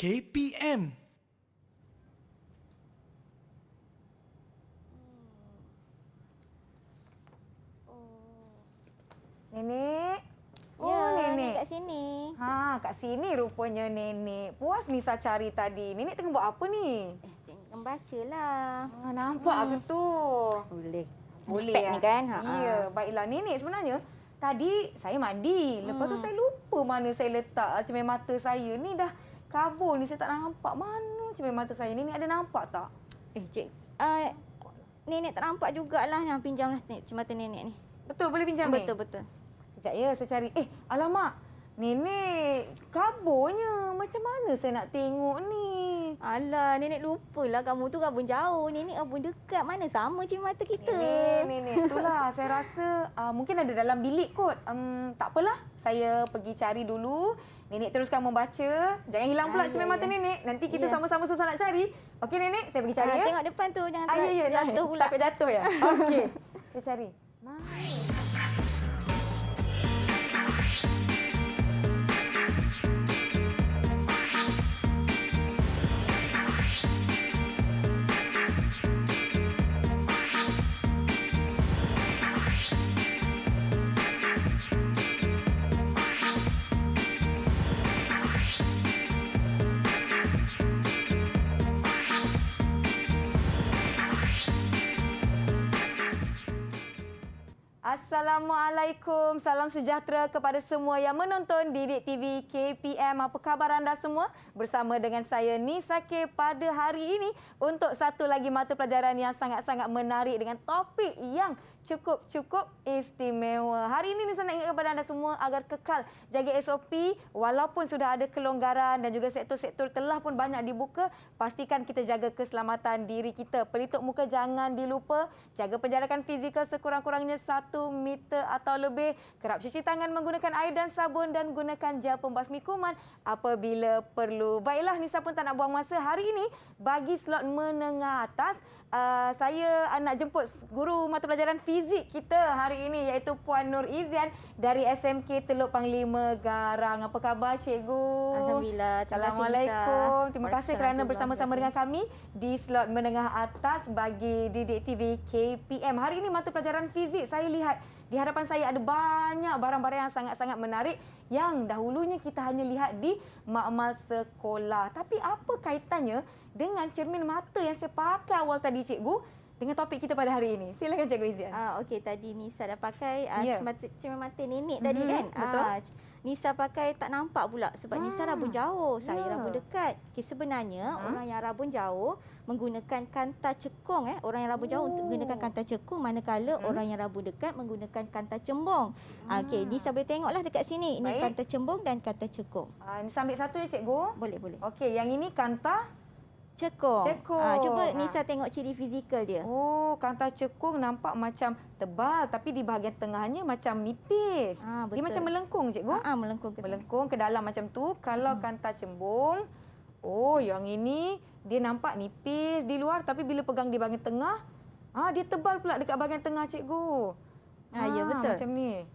KPM. Nenek. Oh, Ya, nenek. kat sini. Kat sini rupanya nenek. Puas Nisa cari tadi. Nenek tengah buat apa ni? Tengok bacalah. Nampak ke tu? Boleh. Boleh Spek ni kan? Ya, baiklah nenek sebenarnya. Tadi saya mandi. Lepas tu saya lupa mana saya letak cermin mata saya. Ni dah kabur ni, saya tak nampak mana cermin mata saya. Nenek ada nampak tak? Cik. Nenek tak nampak jugalah. Yang pinjamlah cermin mata nenek ni. Betul, boleh pinjam ni? Betul. Sekejap ya, saya cari. Alamak. Nenek kaburnya. Macam mana saya nak tengok ni? Alah, nenek lupalah kamu tu kabun jauh. Nenek kabun dekat. Mana sama cermin mata kita. Nenek, itulah. Saya rasa mungkin ada dalam bilik kot. Tak apalah. Saya pergi cari dulu. Nenek teruskan membaca. Jangan hilang pula cermin mata nenek. Nanti kita sama-sama susah nak cari. Okey nenek, saya pergi cari ya. Tengok depan tu. Jangan jatuh pula. Takut jatuh ya? Okey. Saya cari. Assalamualaikum. Salam sejahtera kepada semua yang menonton Didik TV KPM. Apa khabar anda semua? Bersama dengan saya Nisa K pada hari ini untuk satu lagi mata pelajaran yang sangat-sangat menarik dengan topik yang cukup istimewa. Hari ini Nisa nak ingat kepada anda semua agar kekal jaga SOP walaupun sudah ada kelonggaran dan juga sektor-sektor telah pun banyak dibuka. Pastikan kita jaga keselamatan diri kita. Pelitup muka jangan dilupa. Jaga penjarakan fizikal sekurang-kurangnya 1 meter atau lebih. Kerap cuci tangan menggunakan air dan sabun dan gunakan gel pembasmi kuman apabila perlu. Baiklah, Nisa pun tak nak buang masa. Hari ini bagi slot menengah atas, saya nak jemput guru mata pelajaran fizik kita hari ini iaitu Puan Nur Izian dari SMK Teluk Panglima Garang. Apa khabar cikgu? Alhamdulillah. Assalamualaikum. Terima kasih kerana bersama-sama dengan kami di slot menengah atas bagi Didik TV KPM. Hari ini mata pelajaran fizik, saya lihat di hadapan saya ada banyak barang-barang yang sangat-sangat menarik yang dahulunya kita hanya lihat di makmal sekolah. Tapi apa kaitannya dengan cermin mata yang saya pakai awal tadi cikgu dengan topik kita pada hari ini? Silakan cikgu Izian. Okey, tadi Nisa dah pakai cermin mata nenek tadi kan? Betul. Nisa pakai tak nampak pula sebab Nisa rabun jauh, saya rabun dekat. Okay, sebenarnya orang yang rabun jauh menggunakan kanta cekung. Orang yang rabun jauh untuk menggunakan kanta cekung, manakala orang yang rabun dekat menggunakan kanta cembung. Okey, Nisa boleh tengoklah dekat sini. Ini kanta cembung dan kanta cekung. Nisa ambil satu ya cikgu? Boleh. Okey, yang ini kanta cekung. Cuba Nisa tengok ciri fizikal dia. Oh, kanta cekung nampak macam tebal tapi di bahagian tengahnya macam nipis. Dia macam melengkung cikgu? Melengkung ke dalam macam tu. Kalau kanta cembung, yang ini dia nampak nipis di luar tapi bila pegang di bahagian tengah, dia tebal pula dekat bahagian tengah cikgu. Ya betul. Macam ni.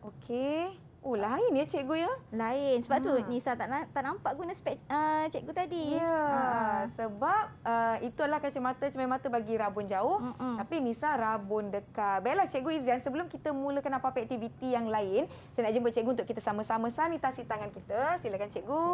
Okey. Lain ya cikgu ya? Lain. Sebab tu Nisa tak nampak guna spek cikgu tadi. Ya, sebab itulah kacamata cermin mata bagi rabun jauh. Tapi Nisa rabun dekat. Baiklah cikgu Izian, sebelum kita mulakan apa-apa aktiviti yang lain, saya nak jemput cikgu untuk kita sama-sama sanitasi tangan kita. Silakan cikgu.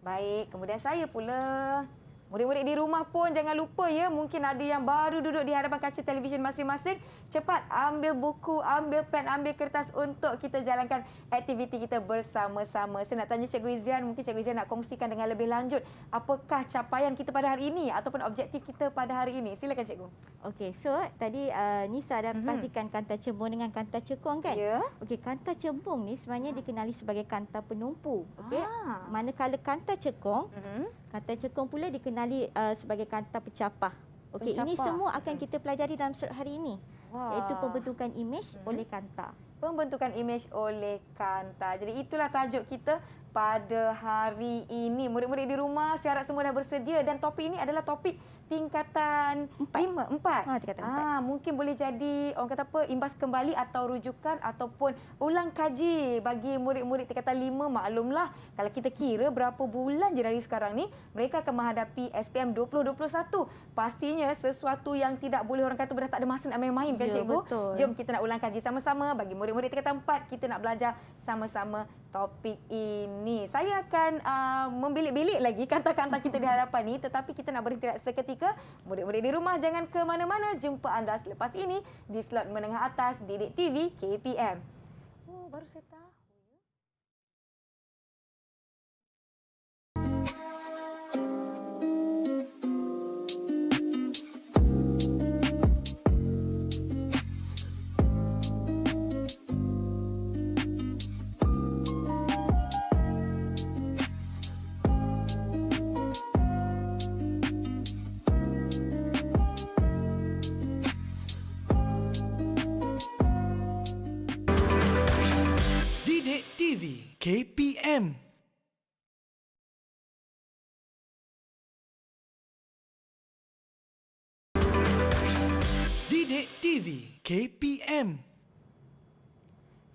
Baik, kemudian saya pula. Murid-murid di rumah pun jangan lupa ya, mungkin ada yang baru duduk di hadapan kaca televisyen masing-masing. Cepat ambil buku, ambil pen, ambil kertas untuk kita jalankan aktiviti kita bersama-sama. Saya nak tanya Cikgu Izian, mungkin Cikgu Izian nak kongsikan dengan lebih lanjut apakah capaian kita pada hari ini ataupun objektif kita pada hari ini. Silakan Cikgu. Okey, so tadi Nisa dah perhatikan kanta cembung dengan kanta cekung kan? Ya. Okey, kanta cembung ni sebenarnya dikenali sebagai kanta penumpu. Okey. Manakala kanta cekung, kanta cekung pula dikenali sebagai kanta pencapah. Okey, ini semua akan kita pelajari dalam slot hari ini. Iaitu pembentukan imej oleh kanta. Pembentukan imej oleh kanta. Jadi itulah tajuk kita pada hari ini. Murid-murid di rumah, saya harap semua dah bersedia dan topik ini adalah topik tingkatan 5, 4. Tingkatan 4. Mungkin boleh jadi orang kata apa, imbas kembali atau rujukan ataupun ulang kaji bagi murid-murid tingkatan 5. Maklumlah kalau kita kira berapa bulan je dari sekarang ni mereka akan menghadapi SPM 2021. Pastinya sesuatu yang tidak boleh orang kata dah tak ada masa nak main-main kan Ya, cikgu. betul. Jom kita nak ulang kaji sama-sama bagi murid-murid tingkatan 4, kita nak belajar sama-sama topik ini. Saya akan membilik-bilik lagi kanta-kanta kita di hadapan ni, tetapi kita nak berhenti seketika. Murid-murid di rumah jangan ke mana-mana. Jumpa anda selepas ini di slot menengah atas Didik TV KPM. Oh, baru saya tahu. Didik TV KPM. Didik TV KPM.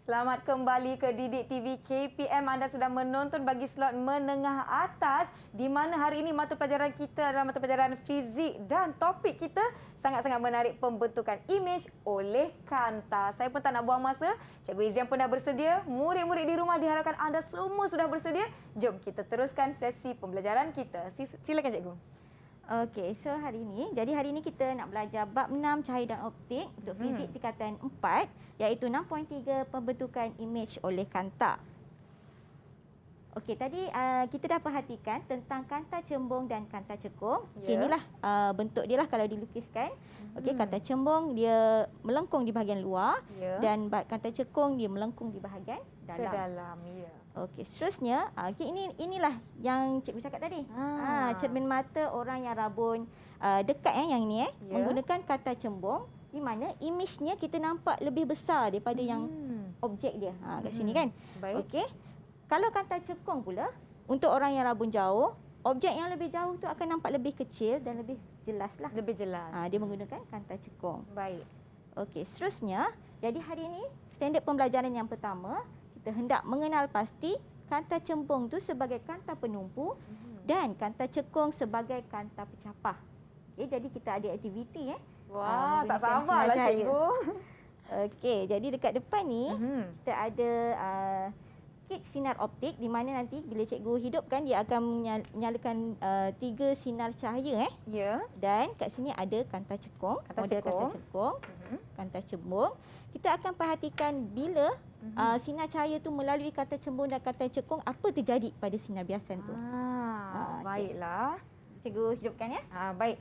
Selamat kembali ke Didik TV KPM. Anda sudah menonton bagi slot menengah atas di mana hari ini mata pelajaran kita adalah mata pelajaran fizik dan topik kita sangat-sangat menarik, pembentukan imej oleh kanta. Saya pun tak nak buang masa. Cikgu Izian pun dah bersedia. Murid-murid di rumah diharapkan anda semua sudah bersedia. Jom kita teruskan sesi pembelajaran kita. Silakan cikgu. Okey, so hari ini kita nak belajar bab 6 cahaya dan optik untuk fizik tingkatan 4 iaitu 6.3 pembentukan imej oleh kanta. Okey, tadi kita dah perhatikan tentang kanta cembung dan kanta cekung. Okey, inilah bentuk dia lah kalau dilukiskan. Okey, kanta cembung dia melengkung di bahagian luar dan kanta cekung dia melengkung di bahagian dalam. Ke dalam, ya. Okey, seterusnya okey, inilah yang cikgu cakap tadi. Cermin mata orang yang rabun dekat yang ini menggunakan kanta cembung di mana imejnya kita nampak lebih besar daripada yang objek dia. Kat sini kan. Baik. Okey. Kalau kanta cekung pula untuk orang yang rabun jauh, objek yang lebih jauh tu akan nampak lebih kecil dan lebih jelas lah. Lebih jelas. Dia menggunakan kanta cekung. Baik. Okey, seterusnya, jadi hari ini standard pembelajaran yang pertama, kita hendak mengenal pasti kanta cembung tu sebagai kanta penumpu dan kanta cekung sebagai kanta pencapah. Okey, jadi kita ada aktiviti Wah, tak menggunakan sabar sinar lah cahaya. cikgu. Okey, jadi dekat depan ni kita ada kit sinar optik di mana nanti bila cikgu hidupkan dia akan menyalakan 3 sinar cahaya Ya. dan kat sini ada kanta cekung, model kanta cekung, kanta cembung. Kita akan perhatikan bila sinar cahaya tu melalui kanta cembung dan kanta cekung, apa terjadi pada sinar biasan tu. Baiklah. Cikgu hidupkan ya. Baik.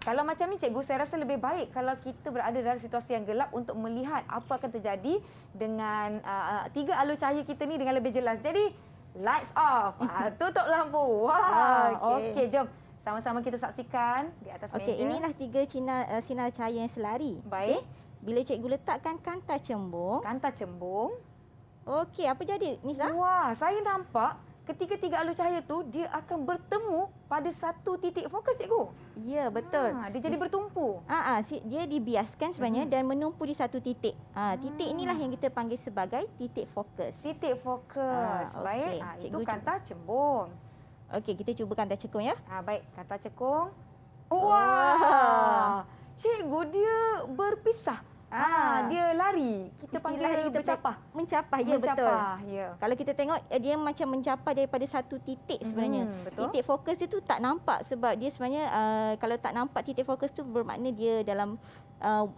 Kalau macam ni cikgu, saya rasa lebih baik kalau kita berada dalam situasi yang gelap untuk melihat apa akan terjadi dengan 3 alur cahaya kita ni dengan lebih jelas. Jadi, lights off. Tutup lampu. Wah. Okey, jom. Sama-sama kita saksikan di atas meja. Okey, inilah 3 sinar cahaya yang selari. Baik. Bila cikgu letakkan kanta cembung. Kanta cembung. Okey, apa jadi Nisa? Wah, saya nampak ketika 3 alur cahaya tu dia akan bertemu pada satu titik fokus cikgu. Ya, betul. Dia jadi bertumpu. Dia dibiaskan sebenarnya dan menumpu di satu titik. Titik inilah yang kita panggil sebagai titik fokus. Titik fokus. Baik. Okey. Itu kanta cembung. Okey, kita cuba kanta cekung ya. Baik, kanta cekung. Wah. Cikgu, dia berpisah. Dia lari. Kita panggil bercapah. Mencapah, ya betul. Ya. Kalau kita tengok dia macam mencapah daripada satu titik sebenarnya. Betul. Titik fokus dia tu tak nampak sebab dia sebenarnya kalau tak nampak titik fokus tu bermakna dia dalam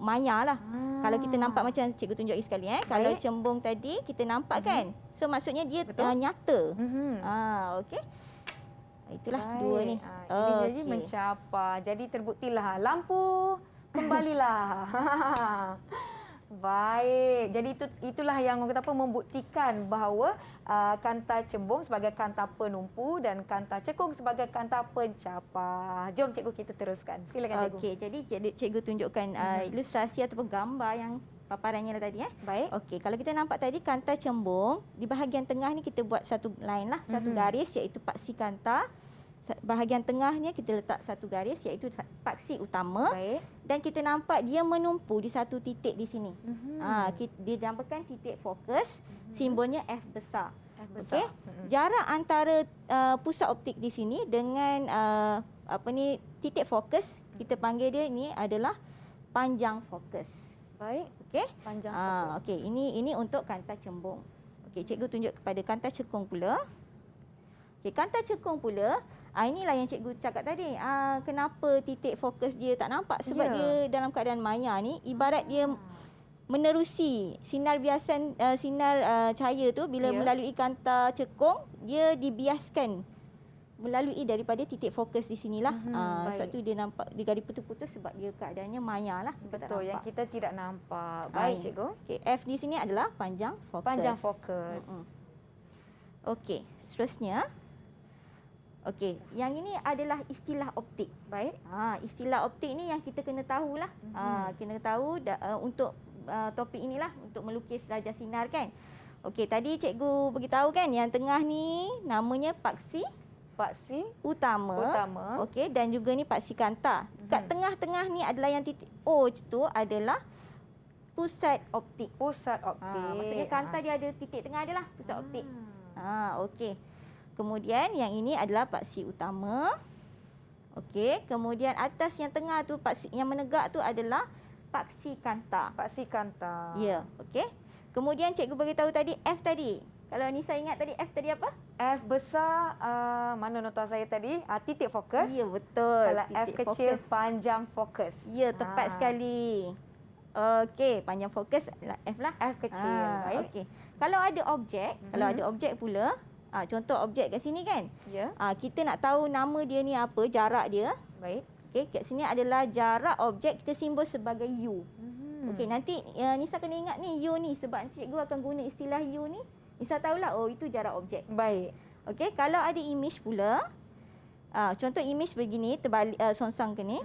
maya lah. Kalau kita nampak macam cikgu tunjuk lagi sekali kalau cembung tadi kita nampak kan. So maksudnya dia nyata. Okey. Itulah Baik. dua ni. Jadi mencapah. Jadi terbuktilah lampu kembalilah. Baik. Jadi itulah yang orang kata apa, membuktikan bahawa kanta cembung sebagai kanta penumpu dan kanta cekung sebagai kanta pencapah. Jom cikgu kita teruskan. Silakan cikgu. Okey, jadi cikgu tunjukkan ilustrasi ataupun gambar yang paparannya tadi Baik. Okey, kalau kita nampak tadi kanta cembung, di bahagian tengah ni kita buat satu line lah, satu garis iaitu paksi kanta. Bahagian tengahnya kita letak satu garis iaitu paksi utama. Baik. Dan kita nampak dia menumpu di satu titik di sini. Dia dinamakan titik fokus, simbolnya F besar. Okey. Jarak antara pusat optik di sini dengan titik fokus, kita panggil dia ni adalah panjang fokus. Baik. Okey. Panjang fokus. Okey, ini untuk kanta cembung. Okey, cikgu tunjuk kepada kanta cekung pula. Okey, kanta cekung pula, inilah yang cikgu cakap tadi. Kenapa titik fokus dia tak nampak? Sebab dia dalam keadaan maya ni, ibarat dia menerusi sinar biasan, sinar cahaya tu bila melalui kanta cekung, dia dibiaskan melalui daripada titik fokus di sinilah. Sebab tu dia nampak dia garis putus-putus sebab dia keadaannya maya lah. Betul, yang kita tidak nampak. Baik, cikgu. Okey, F di sini adalah panjang fokus. Panjang fokus. Okey, seterusnya. Okey, yang ini adalah istilah optik. Baik. Istilah optik ni yang kita kena tahulah. Kena tahu untuk topik inilah, untuk melukis raja sinar kan. Okey, tadi cikgu beritahu kan yang tengah ni namanya paksi utama. Okey, dan juga ni paksi kanta. Kat tengah-tengah ni adalah yang titik O tu adalah pusat optik. Maksudnya kanta dia ada titik tengah adalah pusat optik. Okey. Kemudian yang ini adalah paksi utama. Okey, kemudian atas yang tengah tu paksi yang menegak tu adalah paksi kanta. Ya, okey. Kemudian cikgu beritahu tadi F tadi. Kalau Nisa ingat tadi F tadi apa? F besar, mana nota saya tadi? Titik fokus. Ya, betul. Kalau F kecil, panjang fokus. Ya, tepat sekali. Okey, panjang fokus F lah. F kecil. Baik. Okey. Kalau ada objek pula, contoh objek kat sini kan? Ya. Kita nak tahu nama dia ni apa, jarak dia. Baik. Okey, kat sini adalah jarak objek, kita simbol sebagai U. Okey, nanti Nisa kena ingat ni U ni sebab cikgu akan guna istilah U ni. Nisa tahulah itu jarak objek. Baik. Okey, kalau ada image pula, contoh image begini terbalik songsang ke ni.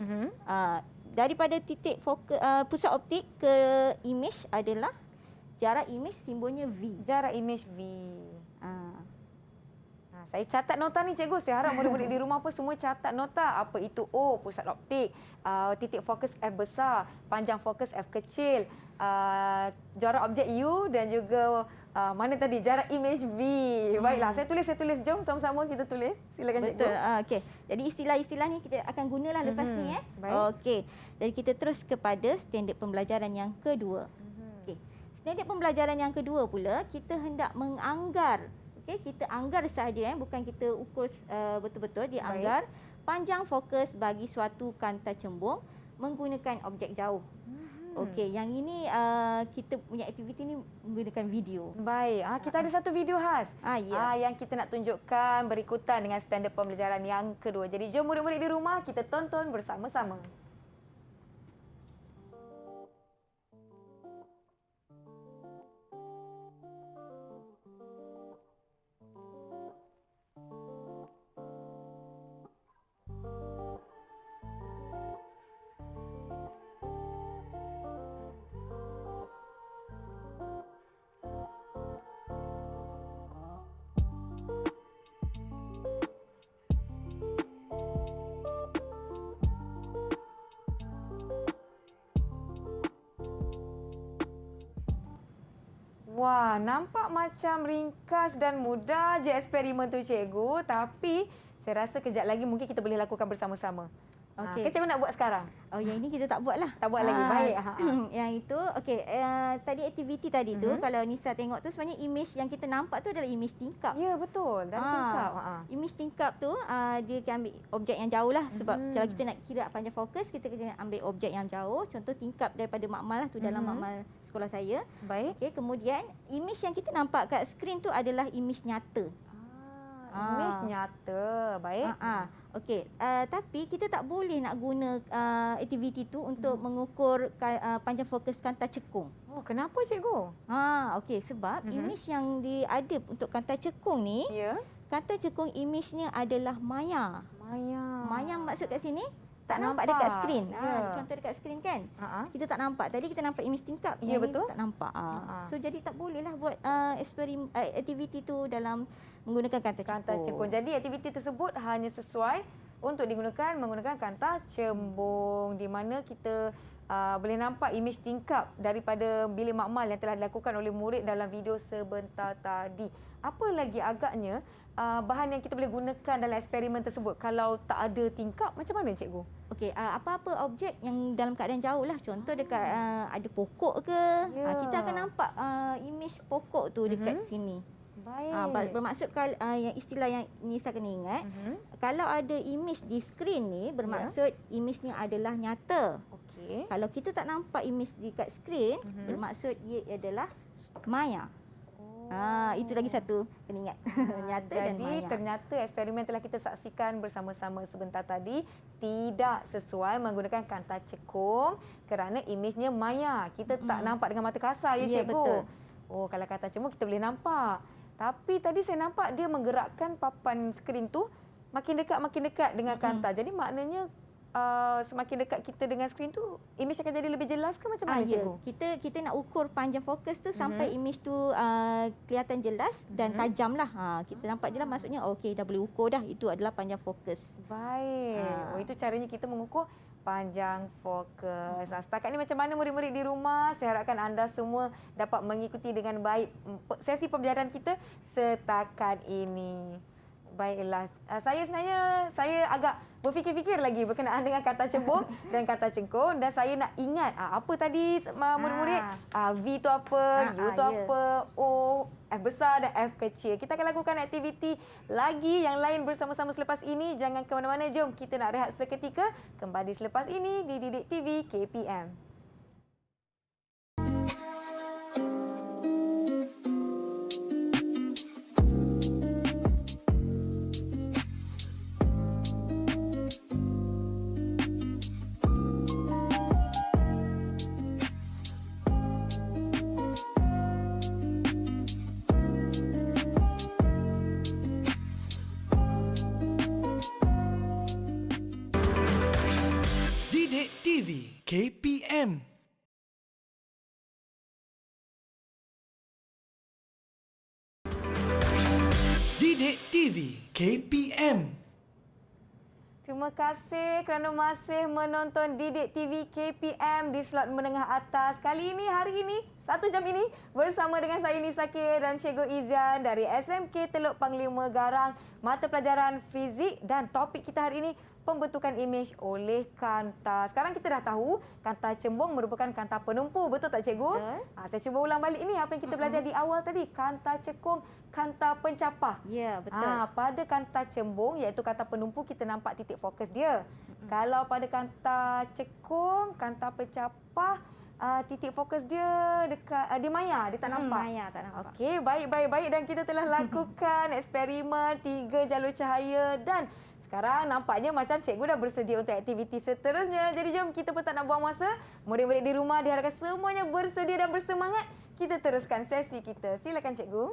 Daripada titik fokus pusat optik ke image adalah jarak image simbolnya V. Jarak image V. Saya catat nota ni cikgu. Saya harap murid-murid di rumah pun semua catat nota. Apa itu O, pusat optik. Titik fokus F besar. Panjang fokus F kecil. Jarak objek U dan juga mana tadi? Jarak image V. Baiklah, saya tulis. Jom sama-sama kita tulis. Silakan cikgu. Betul. Okey. Jadi istilah-istilah ni kita akan gunalah lepas ni. Okey. Jadi kita terus kepada standard pembelajaran yang kedua. Okey. Standard pembelajaran yang kedua pula, kita hendak menganggar. Okey, kita anggar sahaja bukan kita ukur betul-betul, dianggar panjang fokus bagi suatu kanta cembung menggunakan objek jauh. Okey, yang ini kita punya aktiviti ni menggunakan video. Baik, kita ada satu video khas yang kita nak tunjukkan berikutan dengan standard pembelajaran yang kedua. Jadi jom murid-murid di rumah kita tonton bersama-sama. Wah, nampak macam ringkas dan mudah je eksperimen tu cikgu. Tapi saya rasa kejap lagi mungkin kita boleh lakukan bersama-sama. Okey. Cikgu nak buat sekarang? Oh, yang ini kita tak buat lah. Tak buat lagi, baik. Yang itu, okey. Tadi aktiviti tadi tu, kalau Nisa tengok tu sebenarnya image yang kita nampak tu adalah image tingkap. Ya, betul. Dalam tingkap. Image tingkap tu, dia akan ambil objek yang jauh lah. Sebab kalau kita nak kira panjang fokus, kita kena ambil objek yang jauh. Contoh tingkap daripada makmal lah tu dalam makmal sekolah saya. Baik. Okey, kemudian image yang kita nampak kat skrin tu adalah image nyata. Image nyata. Baik. Okey, tapi kita tak boleh nak guna aktiviti tu untuk mengukur panjang fokus kanta cekung. Oh, kenapa cikgu? Okey, sebab image yang ada untuk kanta cekung ni, Ya. kanta cekung image-nya adalah maya. Maya. Maya maksud kat sini tak nampak nampak. dekat skrin. Ya. Contoh dekat skrin kan. Ha-ha. Kita tak nampak. Tadi kita nampak image tingkap. Ya, yang betul. ni tak nampak. So jadi tak bolehlah buat aktiviti tu dalam menggunakan kanta Kanta cekung. cekung. Jadi aktiviti tersebut hanya sesuai untuk digunakan menggunakan kanta cembung, di mana kita boleh nampak imej tingkap daripada bilik makmal yang telah dilakukan oleh murid dalam video sebentar tadi. Apa lagi agaknya bahan yang kita boleh gunakan dalam eksperimen tersebut kalau tak ada tingkap, macam mana cikgu? Okey, apa-apa objek yang dalam keadaan jauh lah. Contoh dekat ada pokok ke, Ya. kita akan nampak imej pokok tu dekat sini. Baik. Bermaksud kalau yang istilah yang Nisa kena ingat, kalau ada imej di skrin ni bermaksud imej ni adalah nyata. Okey. Kalau kita tak nampak imej dekat skrin, bermaksud ia adalah maya. Itu lagi satu kena ingat. Nyata dan Jadi maya. ternyata eksperimen telah kita saksikan bersama-sama sebentar tadi tidak sesuai menggunakan kanta cekung kerana imejnya maya. Kita tak nampak dengan mata kasar ya, Ya, cikgu. betul. Oh, kalau kanta cembung kita boleh nampak. Tapi tadi saya nampak dia menggerakkan papan skrin tu makin dekat dengan kanta. Jadi maknanya semakin dekat kita dengan skrin tu, imej akan jadi lebih jelas ke macam mana, Ya. cikgu? Kita nak ukur panjang fokus tu sampai imej tu kelihatan jelas dan tajam lah. Kita nampak jelas, maksudnya okey, dah boleh ukur dah. Itu adalah panjang fokus. Baik. Oh, itu caranya kita mengukur panjang fokus. Setakat ni macam mana murid-murid di rumah? Saya harapkan anda semua dapat mengikuti dengan baik sesi pembelajaran kita setakat ini. Baiklah. Saya agak berfikir-fikir lagi berkenaan dengan kata cembung dan kata cengkung, dan saya nak ingat apa tadi murid-murid? V tu apa, U tu apa, O, F besar dan F kecil. Kita akan lakukan aktiviti lagi yang lain bersama-sama selepas ini. Jangan ke mana-mana, jom kita nak rehat seketika. Kembali selepas ini di Didik TV KPM. Didik TV KPM. Didik TV KPM. Terima kasih kerana masih menonton Didik TV KPM di slot menengah atas. Kali ini, hari ini, 1 jam ini bersama dengan saya Nisa K dan Cikgu Izian dari SMK Teluk Panglima Garang, mata pelajaran fizik, dan topik kita hari ini pembentukan imej oleh kanta. Sekarang kita dah tahu kanta cembung merupakan kanta penumpu, betul tak cikgu? Saya cuba ulang balik ini apa yang kita belajar di awal tadi. Kanta cekung, kanta pencapah. Ya, betul. Pada kanta cembung iaitu kanta penumpu, kita nampak titik fokus dia. Kalau pada kanta cekung, kanta pencapah, titik fokus dia dekat di maya, dia tak nampak. Maya tak nampak. Okey, baik, dan kita telah lakukan eksperimen 3 jalur cahaya, dan sekarang nampaknya macam cikgu dah bersedia untuk aktiviti seterusnya. Jadi jom, kita pun tak nak buang masa. Murid-murid di rumah diharapkan semuanya bersedia dan bersemangat. Kita teruskan sesi kita. Silakan cikgu.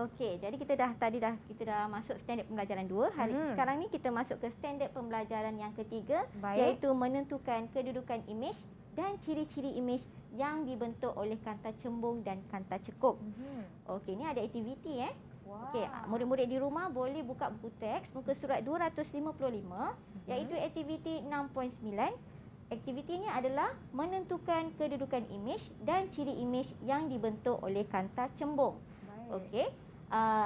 Okey, jadi kita dah masuk standard pembelajaran 2. Sekarang ni kita masuk ke standard pembelajaran yang ketiga, iaitu menentukan kedudukan imej dan ciri-ciri imej yang dibentuk oleh kanta cembung dan kanta cekung. Okey, ni ada aktiviti Okey, murid-murid di rumah boleh buka buku teks muka surat 255 iaitu aktiviti 6.9. Aktivitinya adalah menentukan kedudukan imej dan ciri imej yang dibentuk oleh kanta cembung. Okey,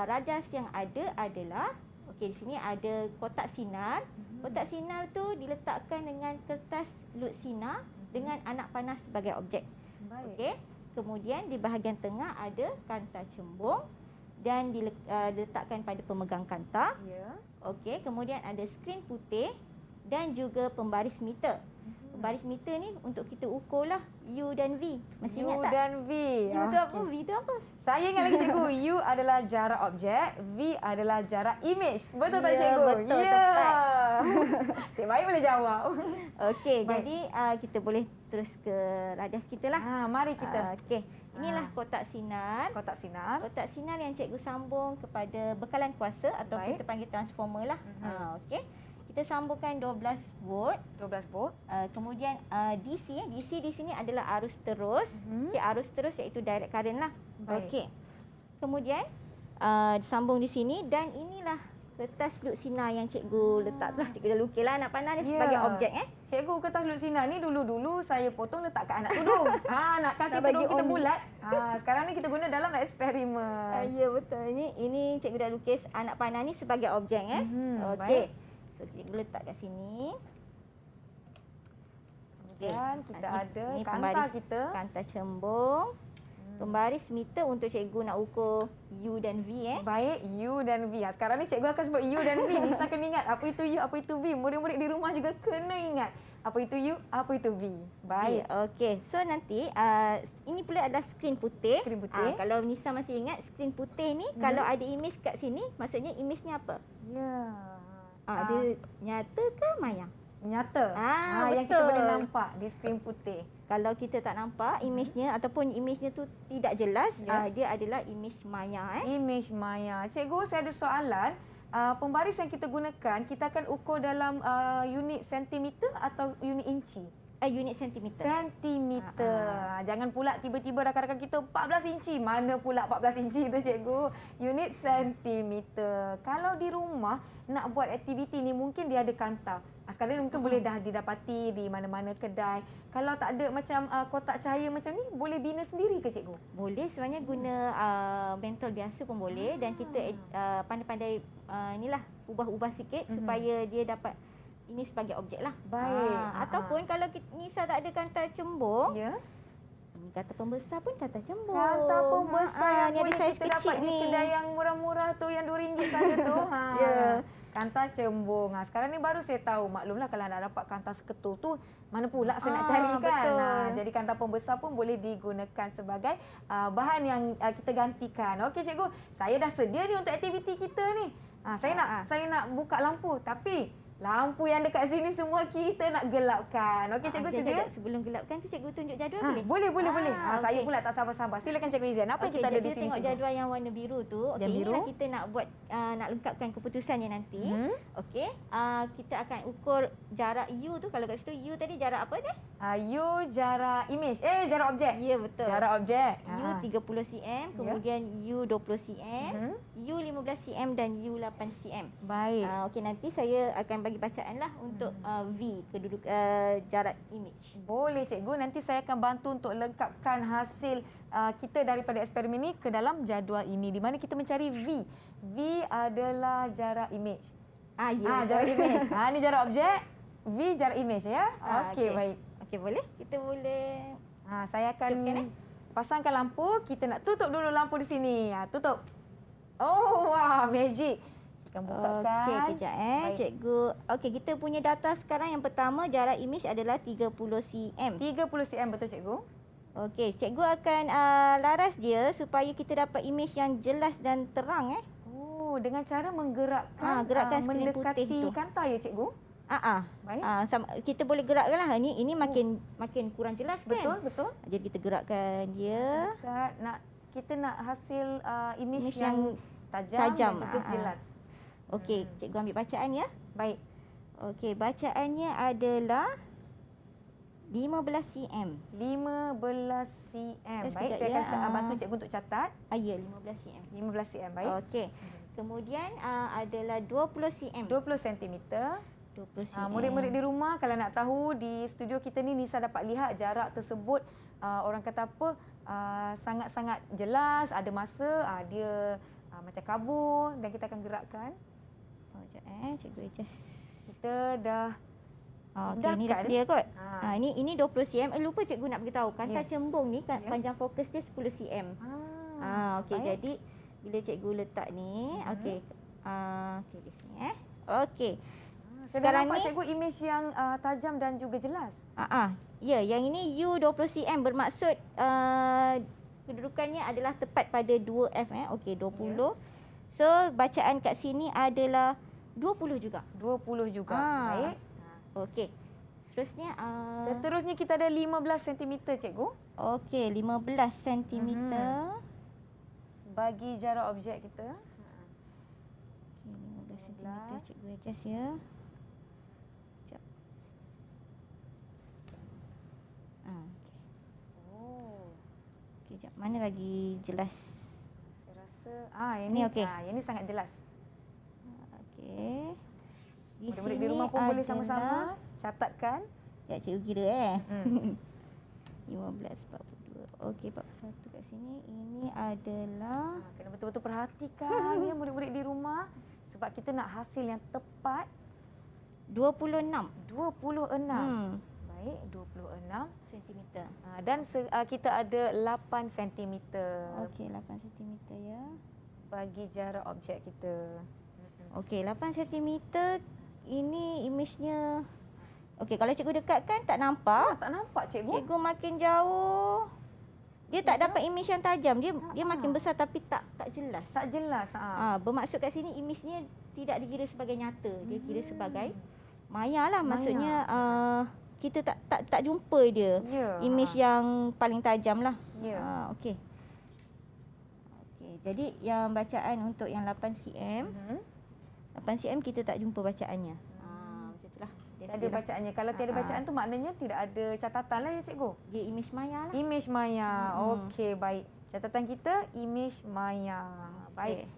radas yang ada adalah di sini ada kotak sinar. Kotak sinar tu diletakkan dengan kertas lut sinar dengan anak panah sebagai objek. Okey, kemudian di bahagian tengah ada kanta cembung dan diletakkan pada pemegang kanta. Okey, kemudian ada skrin putih dan juga pembaris meter. Pembaris meter ni untuk kita ukurlah U dan V. Masih ingat tak? U dan V. U tu apa? V tu apa? Saya ingat lagi cikgu. U adalah jarak objek, V adalah jarak imej. Betul tak cikgu? Betul, tepat. Saya baik boleh jawab. Okey, jadi kita boleh terus ke radas kita lah. Mari kita. Okey, inilah kotak sinar. Kotak sinar. Kotak sinar yang cikgu sambung kepada bekalan kuasa atau kita panggil transformer lah. Okey. kita sambungkan 12 volt. 12 volt. Kemudian DC DC di sini adalah arus terus. Okey, arus terus iaitu direct current lah. Baik. Okey. Kemudian disambung di sini dan inilah kertas lutsina yang cikgu letak tu lah. Cikgu dah lukislah anak panah ni sebagai objek Cikgu kertas lutsina ni dulu-dulu saya potong letak kat anak tudung. Nak kasih Nak bagi tudung kita on. bulat. Sekarang ni kita guna dalam eksperimen. Ya betul. Ini cikgu dah lukis anak panah ni sebagai objek Okey. baik. So cikgu letak kat sini. Dan kita ada Ini kanta pembaris kita. Kanta cembung. Pembaris meter untuk cikgu nak ukur U dan V Baik, U dan V. Sekarang ni cikgu akan sebut U dan V. Nisa kena ingat apa itu U, apa itu V. Murid-murid di rumah juga kena ingat apa itu U, apa itu V. Baik. Okey. So nanti ini pula adalah skrin putih. Skrin putih. Kalau Nisa masih ingat skrin putih ni kalau ada imej kat sini maksudnya imejnya apa? Ya. Dia nyata ke maya? Nyata. Yang kita betul. boleh nampak di skrin putih. Kalau kita tak nampak imejnya ataupun imejnya tu tidak jelas, dia adalah imej maya Imej maya. Cikgu, saya ada soalan. Pembaris yang kita gunakan, kita akan ukur dalam unit sentimeter atau unit inci? Unit sentimeter. Sentimeter. Jangan pula tiba-tiba rakan-rakan kita 14 inci. Mana pula 14 inci tu cikgu? Unit sentimeter. Kalau di rumah nak buat aktiviti ni mungkin dia ada kanta. Sekarang ni mungkin boleh dah didapati di mana-mana kedai. Kalau tak ada macam kotak cahaya macam ni, boleh bina sendiri ke cikgu? Boleh, sebenarnya guna bentol biasa pun boleh dan kita pandai-pandai inilah ubah-ubah sikit supaya dia dapat ini sebagai objek lah. Baik. Ataupun kalau Nisa tak ada kanta cembung, Ya. ini kata pembesar pun kanta cembung. Kanta pembesar ni ada boleh saiz kita kecil dapat ni. di kedai yang murah-murah tu yang RM2 saja tu. Ya. Kanta cembung. Sekarang ni baru saya tahu. Maklumlah kalau nak dapat kanta seketul tu mana pula saya nak cari kan. Betul. Jadi kanta pembesar pun boleh digunakan sebagai bahan yang kita gantikan. Okey cikgu, saya dah sedia ni untuk aktiviti kita ni. Saya nak buka lampu tapi lampu yang dekat sini semua kita nak gelapkan. Okey cikgu, sedia? Sebelum gelapkan tu cikgu tunjuk jadual Boleh. boleh? Saya pula tak sabar-sabar. Silakan cikgu Izian. Apa yang kita ada di sini tengok cikgu? jadual yang warna biru tu. Yang biru. Inilah kita nak buat nak lengkapkan keputusannya nanti. Okey. Kita akan ukur jarak U tu. Kalau kat situ U tadi jarak apa dia? U jarak imej. Jarak objek. Ya betul. Jarak objek. U 30 cm, kemudian U 20 cm, U 15 cm dan U 8 cm. Baik. Okey, nanti saya akan bagi bacaan lah untuk V, jarak image. Boleh cikgu, nanti saya akan bantu untuk lengkapkan hasil kita daripada eksperimen ini ke dalam jadual ini di mana kita mencari V. V adalah jarak imej. Jarak imej. Ini jarak objek, V jarak imej ya. Okey, baik. Okey, boleh? Kita boleh Saya akan pasangkan lampu. Kita nak tutup dulu lampu di sini. Tutup. Oh, wah, magic. Kita bukakan. Okey, kejap Baik. cikgu. Okey, kita punya data sekarang yang pertama jarak image adalah 30 cm. 30 cm betul cikgu? Okey, cikgu akan laras dia supaya kita dapat image yang jelas dan terang Oh, dengan cara menggerakkan gerakkan skrin mendekati putih tu. kanta ya cikgu? Baik. Kita boleh gerakkan lah. Ini makin kurang jelas kan? Betul. Jadi kita gerakkan dia. Kita nak hasil image Image yang tajam tajam. dan juga jelas. Okey, cikgu ambil bacaan ya. Baik. Okey, bacaannya adalah 15 cm. 15 cm. Baik, sekejap saya ya. akan bantu cikgu untuk catat. Ya, 15 cm. 15 cm, baik. Okey. Kemudian adalah 20 cm. 20 cm. 20 cm. Murid-murid di rumah kalau nak tahu di studio kita ni Nisa dapat lihat jarak tersebut orang kata apa sangat-sangat jelas, ada masa dia macam kabur dan kita akan gerakkan. Sekejap cikgu adjust. Kita dah Okey, ni dah kan? clear kot. Ini 20 cm. Lupa cikgu nak beritahu kanta Ya. cembung ni panjang fokus dia 10 cm. Okey, baik. jadi bila cikgu letak ni, okey. Okey di sini Okey. Sekarang Sekarang nampak ni cikgu imej yang tajam dan juga jelas. Ya, yang ini U 20 cm bermaksud kedudukannya adalah tepat pada 2F Okey, 20. So bacaan kat sini adalah 20 juga. 20 juga. Baik. Okey. Seterusnya Seterusnya kita ada 15 cm cikgu. okey, 15 cm. Bagi jarak objek kita. Okey, 15 cm cikgu adjust ya. Okey. Oh. Okey, jap. Mana lagi jelas? Saya rasa Ni ini okey. yang ini sangat jelas. Okey. Di Murid-murid sini di rumah pun boleh adalah- sama-sama catatkan. Ya, cikgu kira Hmm. 15.42. Okey, 41 kat sini. Ini adalah Kena betul-betul perhatikan ya murid-murid di rumah sebab kita nak hasil yang tepat 26 26. Baik, 26 sentimeter. dan kita ada 8 cm Okey, 8 cm ya. bagi jarak objek kita. Okey, 8 cm ini imejnya. Okey, kalau cikgu dekatkan tak nampak. Tak nampak cikgu? Cikgu makin jauh dia tak dapat imej yang tajam. Dia makin besar tapi tak jelas. Tak jelas. Bermaksud kat sini imejnya tidak dikira sebagai nyata. Dia kira sebagai maya lah. Maksudnya kita tak jumpa dia. Ya. Imej yang paling tajam lah. Ya. Okey. Okey, jadi yang bacaan untuk yang 8 cm, 8 cm kita tak jumpa bacaannya. Macam itulah. Tak ada bacaannya. Kalau tiada bacaan tu maknanya tidak ada catatan lah ya cikgu? Dia imej maya lah. Imej maya. Okey, baik. Catatan kita imej maya. Baik.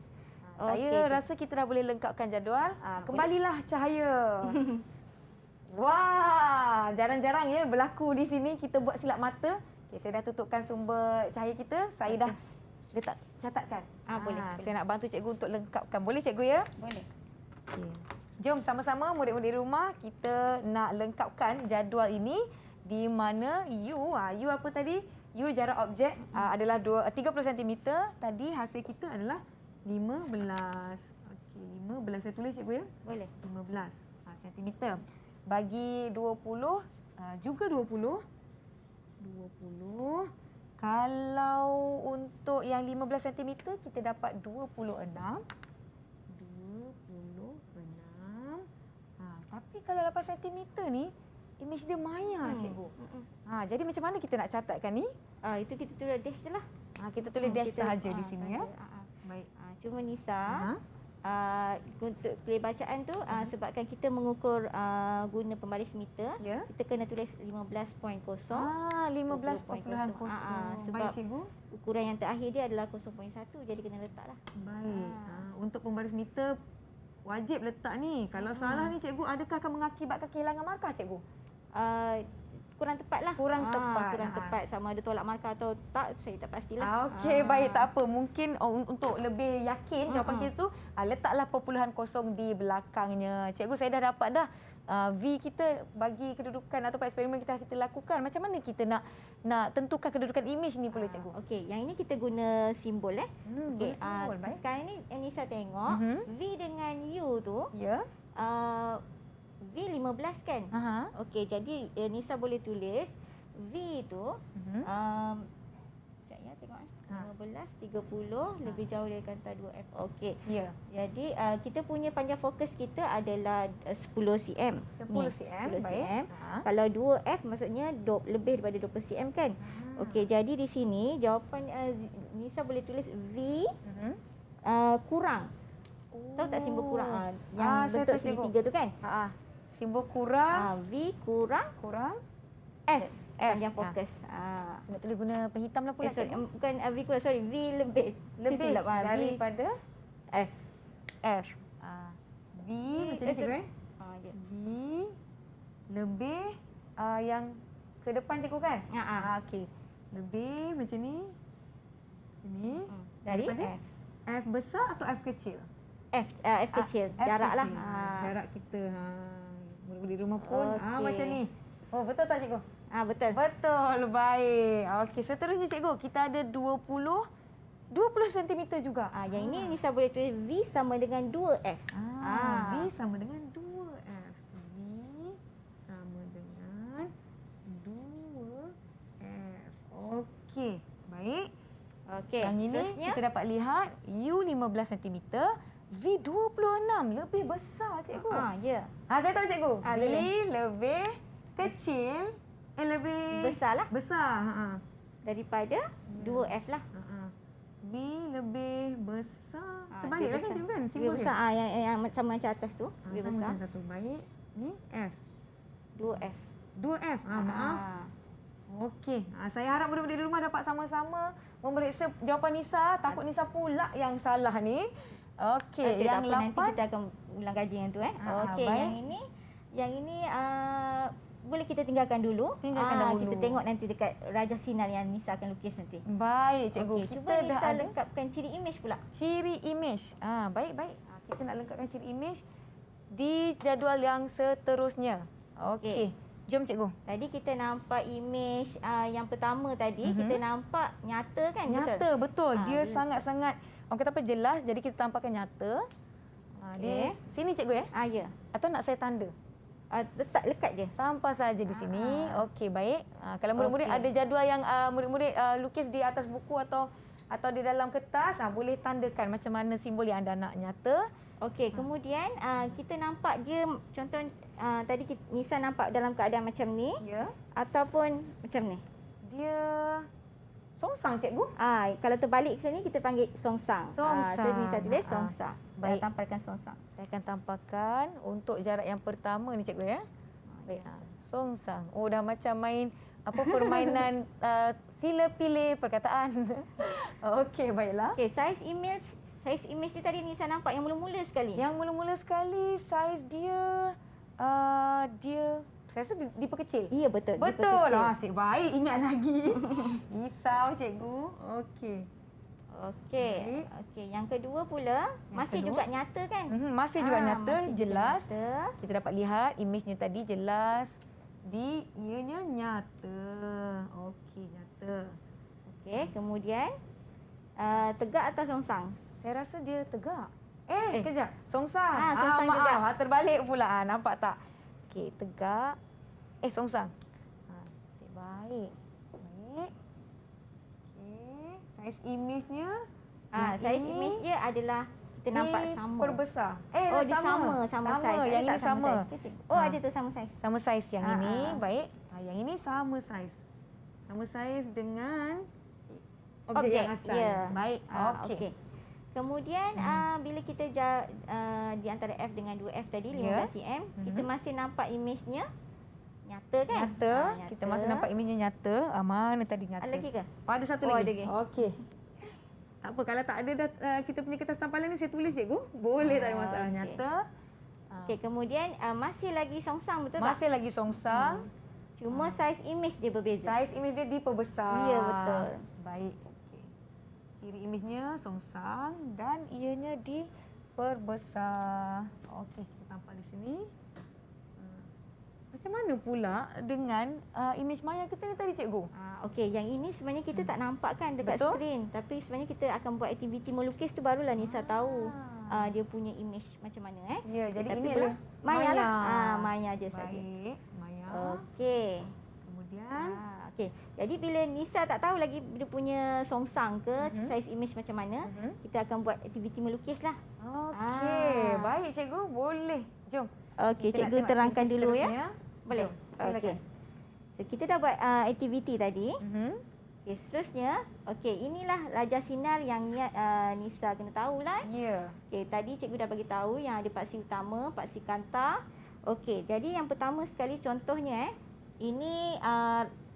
Saya Okey. rasa kita dah boleh lengkapkan jadual. Kembalilah cahaya. Wah, jarang-jarang ya berlaku di sini kita buat silap mata. Okey, saya dah tutupkan sumber cahaya kita. Saya dah letak catatkan. Boleh. Saya nak bantu cikgu untuk lengkapkan. Boleh cikgu ya? Boleh. Okey. Jom sama-sama murid-murid rumah kita nak lengkapkan jadual ini di mana U apa tadi? U jarak objek adalah 30 cm. Tadi hasil kita adalah 15. Okey, 15 saya tulis cikgu ya? Boleh. 15 cm. Bagi 20 juga 20. Kalau untuk yang 15 cm kita dapat 26. Tapi kalau 8 cm ni imej dia maya cikgu. Jadi macam mana kita nak catatkan ni? Itu kita tulis dash je lah. Kita tulis dash Kita- sahaja di sini ya. Baik. Cuma Nisa, untuk pilih bacaan tu sebabkan kita mengukur guna pembaris meter, Ya. kita kena tulis 15.0. 15.0. sebab Baik cikgu. ukuran yang terakhir dia adalah 0.1, jadi kena letaklah. Baik. Untuk pembaris meter wajib letak ni. Kalau salah ni cikgu, adakah akan mengakibatkan kehilangan markah cikgu? Kurang tepat lah. Kurang tepat. Kurang tepat, sama ada tolak markah atau tak, saya tak pastilah. Okey, baik, tak apa. Mungkin untuk lebih yakin jawapan kita tu, letaklah perpuluhan kosong di belakangnya. Cikgu, saya dah dapat dah V kita bagi kedudukan atau eksperimen kita lakukan. Macam mana kita nak tentukan kedudukan imej ni pula cikgu? Okey, yang ini kita guna simbol Guna simbol, baik. Sekarang ni Nisa tengok V dengan U tu Ya. V 15 kan? Okey, jadi Nisa boleh tulis V tu sekejap ya, tengok 15, 30 lebih jauh dari kanta 2F. Okey. Ya. Jadi kita punya panjang fokus kita adalah 10 cm. 10 cm, baik. Kalau 2F maksudnya lebih daripada 20 cm kan? Okey, jadi di sini jawapan Nisa boleh tulis V kurang. Tahu tak simbol kurang? Yang saya bentuk tahu, cikgu. segitiga tu kan? Simbol kurang. V kurang F. Panjang fokus. Saya nak tulis guna penghitam lah pula cikgu. Bukan V kurang, sorry. V lebih. Lebih Silap, V daripada F. F. V macam ni cikgu Ya. V lebih yang ke depan cikgu kan? Okey. Lebih macam ni. Macam ni. Dari Daripada F. F besar atau F kecil? F kecil. F Jarak lah. kecil. Jarak kita. Murid-murid di rumah pun Okey. macam ni. Oh, betul tak cikgu? Betul. Betul, baik. Okey, seterusnya cikgu, kita ada 20 cm juga. Yang ini Nisa boleh tulis V sama dengan 2F. V sama dengan 2F. V sama dengan 2F. Okey, baik. Okey. Yang ini seterusnya, kita dapat lihat U 15 cm, V 26 lebih besar cikgu. ya. Saya tahu cikgu. V boleh. lebih kecil, lebih Besar lah. Besar. Daripada 2F lah. V lebih besar. lebih Terbalik lah kan besar. cikgu kan? Lebih Simbol besar. Yang sama macam atas tu. Lebih sama besar. macam satu. Baik. Ni F. 2F. 2F. Maaf. Okey, saya harap budak-budak di rumah dapat sama-sama memeriksa jawapan Nisa. Takut Nisa pula yang salah ni. Okey, yang nanti 8. kita akan ulang kaji yang tu Okey, baik. yang ini boleh kita tinggalkan dulu. Tinggalkan dahulu. Kita tengok nanti dekat Raja Sinar yang Nisa akan lukis nanti. Baik, cikgu. Okey, Kita cuba dah Nisa ada lengkapkan ciri imej pula. ciri imej. Baik. Kita nak lengkapkan ciri imej di jadual yang seterusnya. Okey. Jom cikgu. Tadi kita nampak imej yang pertama tadi, kita nampak nyata kan? Nyata, betul. Dia betul. sangat-sangat orang kata apa, jelas. Jadi kita tampakkan nyata. Di sini cikgu ya? Ya. Atau nak saya tanda? Letak lekat je. Tampal saja di sini. Okey, baik. Kalau murid-murid Okey. ada jadual yang murid-murid lukis di atas buku atau di dalam kertas, boleh tandakan macam mana simbol yang anda nak nyata. Okey, kemudian kita nampak dia contoh tadi Nisa nampak dalam keadaan macam ni Ya. ataupun macam ni. Dia songsang cikgu. Kalau terbalik ke sini kita panggil songsang. Songsang. So Nisa tulis songsang. Baik. Tampalkan songsang. Saya akan tampakkan untuk jarak yang pertama ni cikgu ya. Baik. Songsang. Oh, dah macam main permainan sila pilih perkataan. Okey, baiklah. Okey, saiz image ni tadi Nisa nampak yang mula-mula sekali. Yang mula-mula sekali saiz dia saya rasa diperkecil. Ya, betul. Betul. Asyik baik ingat lagi. Risau cikgu. Okey. Okey. Yang kedua pula masih kedua? juga nyata kan? Masih juga nyata, masih juga jelas. nyata. Kita dapat lihat imejnya tadi jelas. Ianya nyata. Okey, nyata. Okey, kemudian tegak atas songsang. Saya rasa dia tegak. Kejap. Songsang. Songsang juga. maaf. Terbalik pula. Nampak tak? Okey, tegak. Songsang. Asyik baik. Baik. Okey. Saiz imejnya. Saiz image dia adalah kita nampak sama. Perbesar. Dia sama saiz. Yang ini tak sama. saiz. Kecil. Ada tu sama saiz. Sama saiz yang ini. Baik. Yang ini sama saiz. Sama saiz dengan objek yang asal. Ya. Baik. Okey. Kemudian bila kita di antara F dengan 2F tadi 15 cm, kita masih nampak imejnya nyata kan? Nyata. Kita masih nampak imejnya nyata. Mana tadi nyata? Ada lagi ke? Ada satu Oh, lagi. ada lagi. Okey. Tak apa, kalau tak ada kita punya kertas tampalan ni saya tulis cikgu. Boleh, tak ada masalah. okey. Nyata. Okey, kemudian masih lagi songsang, betul tak? Masih lagi songsang. Cuma saiz imej dia berbeza. Saiz imej dia diperbesar. Ya, betul. Baik. Okey. Ciri imejnya songsang dan ianya diperbesar. Okey, kita tampal di sini. Macam mana pula dengan imej maya kita ni tadi cikgu? Okey, yang ini sebenarnya kita tak nampak kan dekat Betul. skrin. Tapi sebenarnya kita akan buat aktiviti melukis tu barulah Nisa tahu dia punya imej macam mana Ya, jadi Tapi ini itulah adalah Maya lah. Maya je saja. Baik, Maya. Okey. Kemudian Okey. Jadi bila Nisa tak tahu lagi dia punya songsang ke saiz imej macam mana, kita akan buat aktiviti melukis lah. okey, baik cikgu, boleh. Jom. Okey, Kita nak cikgu tengok terangkan aktiviti dulu ya. seterusnya. Boleh. Jom, silakan. Okey. So kita dah buat aktiviti tadi. Okey, seterusnya, okey, inilah Raja Sinar yang Nisa kena tahulah. Ya. Okey, tadi cikgu dah bagi tahu yang ada paksi utama, paksi kanta. Okey, jadi yang pertama sekali contohnya ini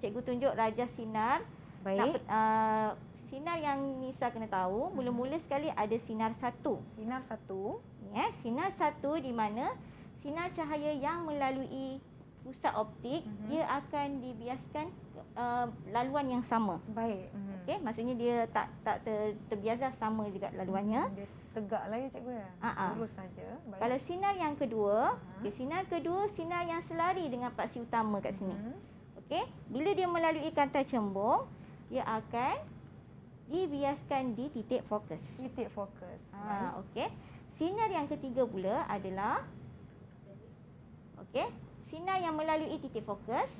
cikgu tunjuk Raja Sinar. Baik. Sinar yang Nisa kena tahu, mula-mula sekali ada sinar satu. Sinar satu. Sinar satu di mana sinar cahaya yang melalui pusat optik, dia akan dibiaskan laluan yang sama. Baik. Okey, maksudnya dia tak terbiasa sama juga laluannya. Dia tegak lah ya cikgu ya. Lurus saja. Baik. Kalau sinar yang kedua, sinar kedua sinar yang selari dengan paksi utama kat sini. Okey, bila dia melalui kanta cembung, dia akan dibiaskan di titik fokus. Titik fokus. Okey. Sinar yang ketiga pula adalah sinar yang melalui titik fokus,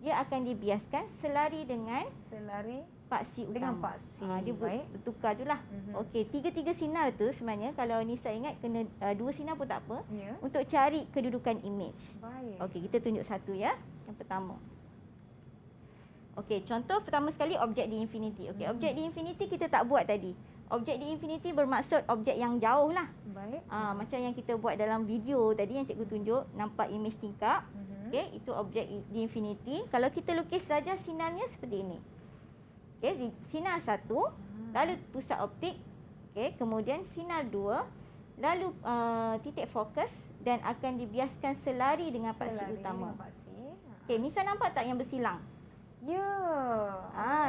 dia akan dibiaskan selari dengan Selari paksi utama. dengan paksi. Dia Baik. bertukar je lah. Okey, tiga-tiga sinar tu sebenarnya kalau Nisa ingat kena dua sinar pun tak apa. Ya. Untuk cari kedudukan imej. Baik. Okey, kita tunjuk satu ya. Yang pertama. Okey, contoh pertama sekali objek di infinity. Okey, objek di infinity kita tak buat tadi. Objek di infinity bermaksud objek yang jauh lah. Baik. Macam yang kita buat dalam video tadi yang cikgu tunjuk, nampak imej tingkap. Okey, itu objek di infinity. Kalau kita lukis saja sinarnya seperti ini. Okey, sinar 1, lalu pusat optik. Okey, kemudian sinar 2, lalu titik fokus dan akan dibiaskan selari dengan paksi utama. Okey, Nisa nampak tak yang bersilang? Ya.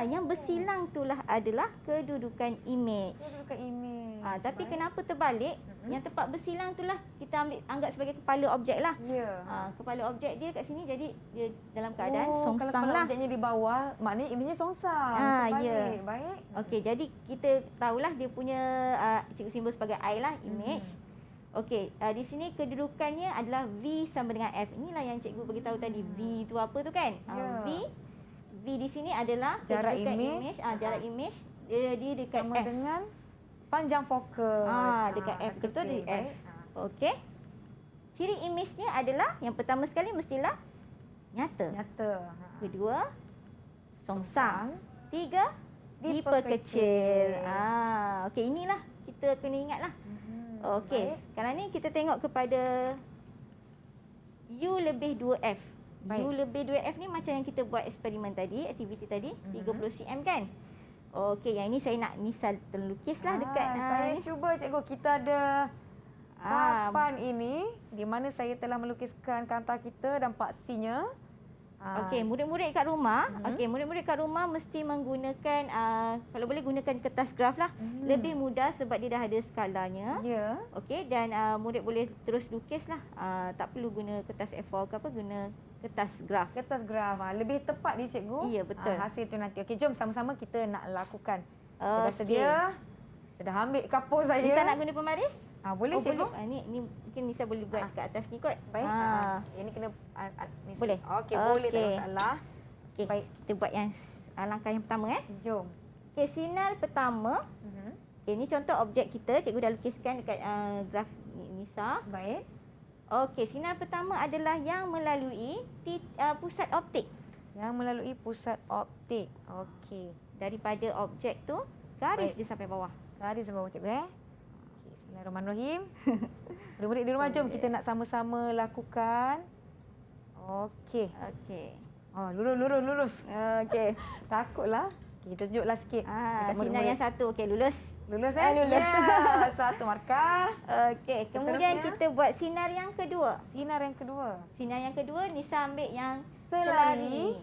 Yang bersilang itulah adalah kedudukan image. Kedudukan image. Tapi kenapa terbalik? Yang tempat bersilang itulah kita anggap sebagai kepala objek lah. Ya. Kepala objek dia kat sini, jadi dia dalam keadaan songsang kalau lah. objeknya di bawah, maknanya imejnya songsang. Ya. Baik. Okey, jadi kita tahulah dia punya cikgu simbol sebagai I lah, image. Okey, di sini kedudukannya adalah V sama dengan F. Inilah yang cikgu beritahu tadi. V itu apa tu kan? Ya. V di sini adalah Jarak kedudukan image. Jarak image dia dekat Sama F. dengan panjang fokus. Dekat F, betul di F. baik. Okey. Ciri imejnya adalah yang pertama sekali mestilah nyata. Nyata. Kedua, songsang. Tiga, diperkecil. Okey, inilah kita kena ingatlah. Okey, Baik. sekarang ni kita tengok kepada U lebih 2F. Baik. U lebih 2F ni macam yang kita buat eksperimen tadi, aktiviti tadi, 30 cm kan? Okey, yang ini saya nak Nisa terlukis lah dekat Saya ni. cuba cikgu, kita ada papan ini di mana saya telah melukiskan kanta kita dan paksinya. Okey, murid-murid kat rumah, murid-murid kat rumah mesti menggunakan kalau boleh gunakan kertas graf lah. Lebih mudah sebab dia dah ada skalanya. Ya. Okey, dan murid boleh terus lukis lah. Tak perlu guna kertas A4 ke apa, guna kertas graf. Kertas graf. Lebih tepat dia cikgu. Ya, betul. Hasil tu nanti. Okey, jom sama-sama kita nak lakukan. Sudah Okey. sedia? Sudah ambil kapur saya. Nisa nak guna pemaris? Boleh cikgu. Boleh. Ni mungkin Nisa boleh buat kat atas ni kot. Baik. Ini kena ni Boleh. Okey, boleh, tak ada Okey. masalah. Okey, Baik. kita buat yang langkah yang pertama Jom. Okey, sinar pertama. Okey, ni contoh objek kita. Cikgu dah lukiskan dekat graf Nisa. Baik. Okey, sinar pertama adalah yang melalui pusat optik. Yang melalui pusat optik. Okey. Daripada objek tu, garis Baik. dia sampai bawah. Garis bawah cikgu Okey, bismillahirrahmanirrahim. Murid-murid di rumah, jom kita nak sama-sama lakukan. Okey. Okey. Lurus. Okey. Takutlah. Okey, kita tunjuklah sikit. dekat Sinar murid-murid. yang satu. Okey, lulus. Lulus Lulus. Ya, satu markah. Okey, kemudian Seterusnya. kita buat sinar yang kedua. Sinar yang kedua. Sinar yang kedua, Nisa ambil yang Selari.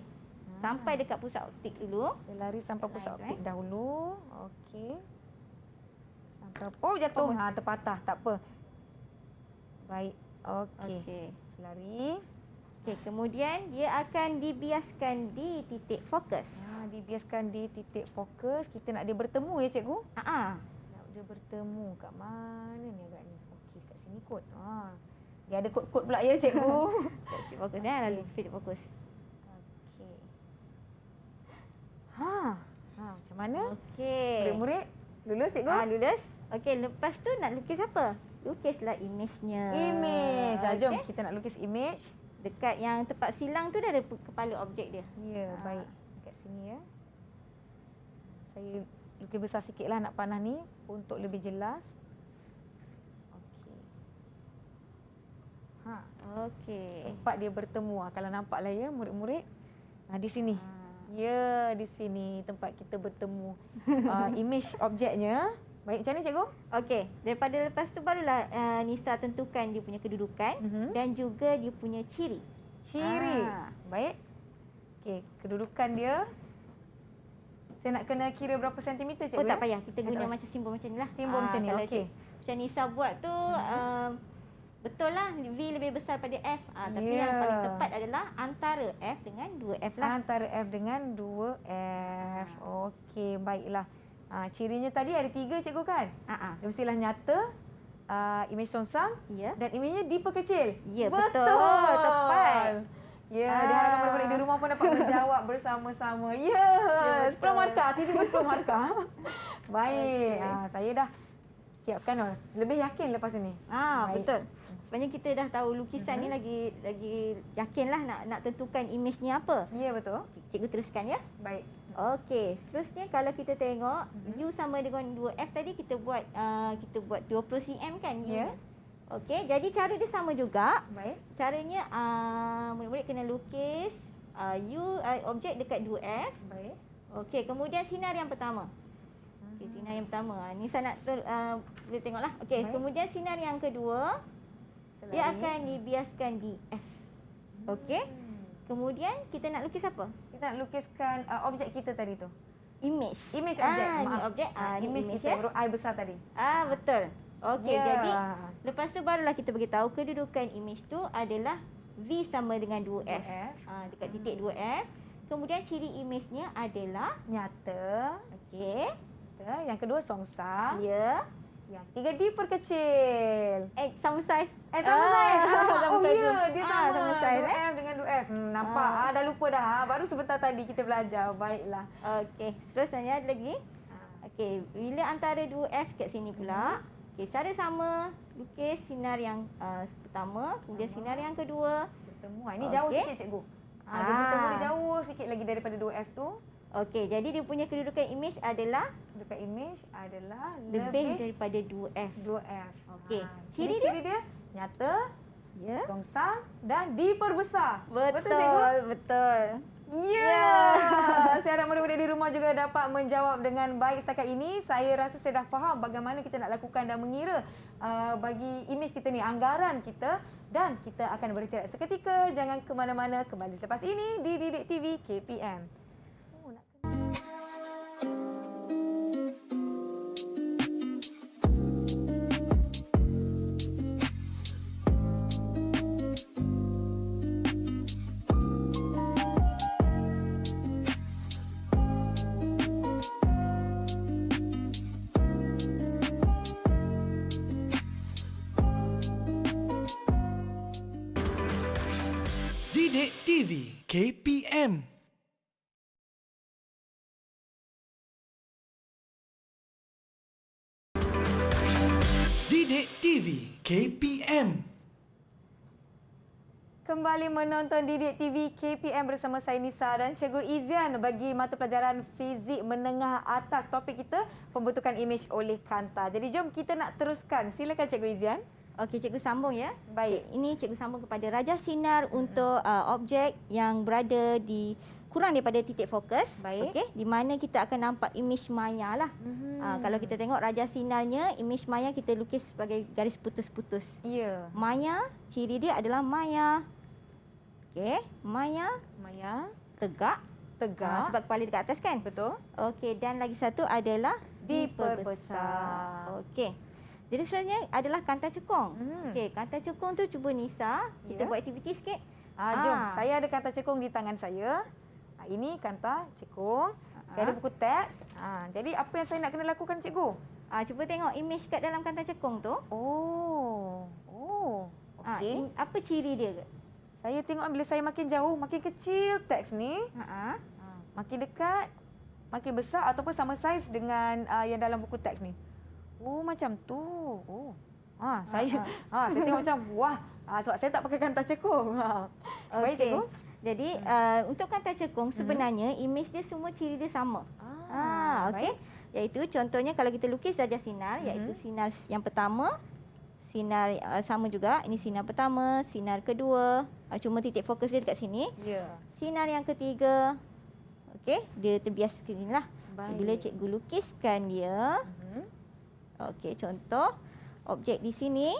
sampai dekat pusat optik dulu. Selari sampai pusat Selari, optik dahulu. Okey. Sampai jatuh. Terpatah. Tak apa. Baik. Okey. Okey. Selari. Okey, kemudian dia akan dibiaskan di titik fokus. Dibiaskan di titik fokus. Kita nak dia bertemu ya cikgu? Nak dia bertemu kat mana ni agaknya? Okey, kat sini kot. Dia ada kod-kod pula ya cikgu. Titik fokus lalu titik fokus. Okey. Macam mana? Okey. Murid-murid lulus cikgu? Lulus. Okey, lepas tu nak lukis apa? Lukislah imejnya. Image. Jom Okey. kita nak lukis image. Dekat yang tempat silang tu dah ada kepala objek dia. Ya, baik. Dekat sini ya. Saya lukis besar sikitlah nak panah ni untuk lebih jelas. Okey. Okey. Tempat dia bertemu. Kalau nampaklah ya murid-murid. Di sini. Ya, di sini tempat kita bertemu. Image objeknya. Baik, macam mana cikgu? Okey, daripada lepas tu barulah Nisa tentukan dia punya kedudukan dan juga dia punya ciri. Ciri. Baik. Okey, kedudukan dia. Saya nak kena kira berapa sentimeter cikgu? Tak ya? payah, kita guna Tak macam simbol macam ni lah. Simbol macam ni, kalau okey. Macam Nisa buat tu, betul lah V lebih besar pada F. Tapi yang Ya. paling tepat adalah antara F dengan 2F lah. Antara F dengan 2F. Okey, baiklah. Cirinya tadi ada 3 cikgu kan? Dia mestilah nyata, imej songsang Ya. dan imejnya diperkecil. Ya, betul. Tepat. Ya, diharapkan murid-murid di rumah pun dapat menjawab bersama-sama. Ya, 10 markah. Tiba-tiba 10 markah. Baik. Saya dah siapkan. Lebih yakin lepas ini. Baik. Betul. Sebenarnya kita dah tahu lukisan ni lagi yakinlah nak tentukan imej ni apa. Ya, betul. Cikgu teruskan ya. Baik. Okey, seterusnya kalau kita tengok U sama dengan 2F tadi kita buat 20 cm kan U. Ya. Okey, jadi cara dia sama juga. Baik. Caranya murid-murid kena lukis objek dekat 2F. Baik. Okey, kemudian sinar yang pertama. Okey, sinar yang pertama. Ni saya nak boleh tengoklah. Okey, Baik. kemudian sinar yang kedua dia akan dibiaskan di F. Okey. Kemudian kita nak lukis apa? Kita nak lukiskan objek kita tadi tu. Image. Image objek. Ni Maaf. objek. Ni image image kita, ya. huruf I besar tadi. Betul. Okey, Ya. jadi lepas tu barulah kita beritahu kedudukan image tu adalah V sama dengan 2F. 2F. Dekat titik 2F. Kemudian ciri image-nya adalah Nyata. okey. Yang kedua songsang. Ya. Yang ketiga diperkecil. Sama saiz. Sama saiz. sama Oh saiz ya, tu. dia sama. Sama saiz 2F dengan 2F. Nampak? Dah lupa dah. Baru sebentar tadi kita belajar. Baiklah. Okey, seterusnya ada lagi. Okey, bila antara 2F kat sini pula, okey, cara sama lukis sinar yang pertama, kemudian sinar yang kedua. Bertemu. Ini jauh Okey. sikit cikgu. Dia bertemu dia jauh sikit lagi daripada 2F tu. Okey, jadi dia punya kedudukan image adalah Dekat image adalah lebih daripada 2F. 2F. Okey. Ciri dia nyata, Ya. songsang dan diperbesar. Betul, cikgu? betul. Ya. Saya harap murid-murid di rumah juga dapat menjawab dengan baik setakat ini. Saya rasa saya dah faham bagaimana kita nak lakukan dan mengira bagi imej kita ni, anggaran kita. Dan kita akan beristirahat seketika. Jangan ke mana-mana. Kembali selepas ini di Didik TV KPM. Didik TV KPM. Didik TV KPM. Kembali menonton Didik TV KPM bersama saya Nisa dan Cikgu Izian bagi mata pelajaran fizik menengah atas. Topik kita pembentukan imej oleh kanta. Jadi jom kita nak teruskan. Silakan Cikgu Izian. Okey, cikgu sambung ya. Baik. Okey, ini cikgu sambung kepada rajah sinar untuk objek yang berada di kurang daripada titik fokus. Baik. Okey, di mana kita akan nampak imej maya lah. Kalau kita tengok rajah sinarnya, imej maya kita lukis sebagai garis putus-putus. Ya. Maya, ciri dia adalah maya. Okey, maya Maya. tegak. Tegak. Sebab kepala dekat atas kan? Betul. Okey, dan lagi satu adalah Diperbesar. Okey. Jadi seterusnya adalah kanta cekung. Hmm. Okey, kanta cekung tu cuba Nisa, kita Ya. buat aktiviti sikit. Jom. Saya ada kanta cekung di tangan saya. Ini kanta cekung. Saya ada buku teks. Jadi apa yang saya nak kena lakukan cikgu? Cuba tengok imej kat dalam kanta cekung tu. Oh. Okey. Apa ciri dia? Saya tengok bila saya makin jauh, makin kecil teks ni. Makin dekat, makin besar ataupun sama saiz dengan yang dalam buku teks ni. Oh, macam tu. Oh. Saya tengok macam wah, sebab saya tak pakai kanta cekung. Baik, Okey. cikgu. Jadi untuk kanta cekung sebenarnya imej dia semua ciri dia sama. Okey. Iaitu contohnya kalau kita lukis rajah sinar, iaitu sinar yang pertama, sinar sama juga, ini sinar pertama, sinar kedua, cuma titik fokus dia dekat sini. Ya. Sinar yang ketiga, okey, dia terbias ke sini lah. Baik. Bila cikgu lukiskan dia, okey, contoh objek di sini.